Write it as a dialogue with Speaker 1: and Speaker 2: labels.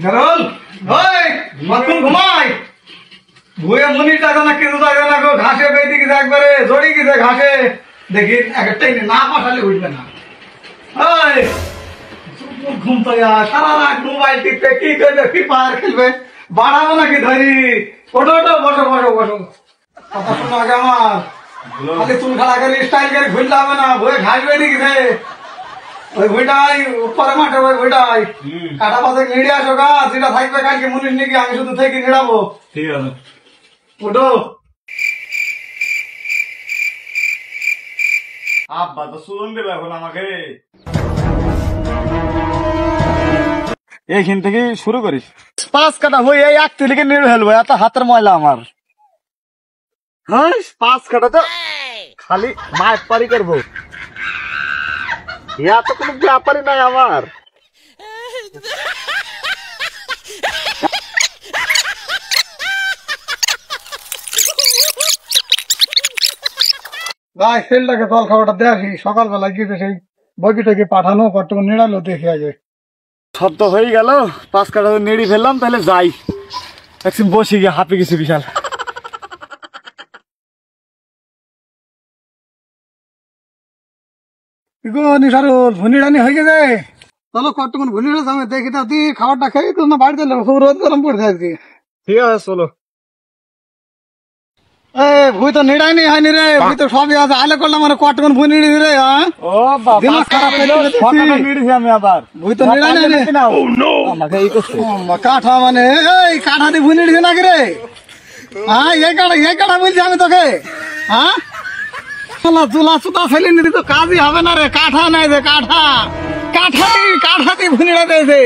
Speaker 1: জারল ওই মতন ঘুমাই ভুয়ে মুনি টাকা না কিছু টাকা না গো ঘাসে বেঁধে গেছে একবারে জড়ি গেছে ঘাসে দেখি একটাই না পাঠালে উঠবে না ওই ঘুম তো সারা রাত মোবাইল টিপে কি করবে ফ্রি ফায়ার খেলবে বাড়াবো নাকি ধরি ওটো ওটো বসো বসো বসো কথা শোনো আগে আমার খালি চুল খাড়া করে স্টাইল করে ঘুরতে হবে না ভুয়ে ঘাস বেঁধে গেছে ওই ভুইটাই উপরে মাঠে ওই ভুইটাই কাটা পাশে নিড়ে আসো গা যেটা থাকবে কালকে মুনিশ নাকি আমি শুধু থেকে নিড়াবো ঠিক আছে ওটো আব্বা তো সুলন দেবে এখন আমাকে এইখান থেকে শুরু করিস 5 কাটা হয়ে এই 1 থেকে নিড়ে ফেলবো এত হাতের ময়লা আমার হ্যাঁ 5 কাটা তো খালি মাছ পারি করবো ইয়া তো কোনো ব্যাপারই নাই আমার ভাই সেলটাকে জল খাবারটা দেখি সকালবেলা গিয়ে সেই বগিটাকে পাঠানো কতটুকু নিড়ালো দেখে আগে সব তো হয়ে গেল 5 কাটা নেড়ি ফেললাম তাহলে যাই একদিন বসে গিয়ে হাঁপে গেছে বিশাল নিসারুল ভুনিড়ানি হয়ে গেছে চলো কতক্ষণ ভুনিড়া যাবে দেখি তো তুই খাবারটা খেয়ে তো না বাড়িতে খুব রোদ গরম পড়ছে আজকে ঠিক আছে চলো ভুই তো নিড়াইনি হয়নি রে ভুই তো সবই আছে আলে করলাম মানে কতক্ষণ ভুই নিড়ি রে ও দিমাগ খারাপ নিড়িছি আমি আবার ভুই তো নিড়াইনি আমাকে এই করছে কাঠা মানে এই কাঠা দিয়ে ভুই নিড়িছে নাকি রে হ্যাঁ এই কাঠা বলছি আমি তোকে হ্যাঁ চুলা চুতা ফেলে নিতে তো কাজই হবে না রে কাঠা নাই যে কাঠা কাঠা দিয়ে ভুনিড়া দিয়েছে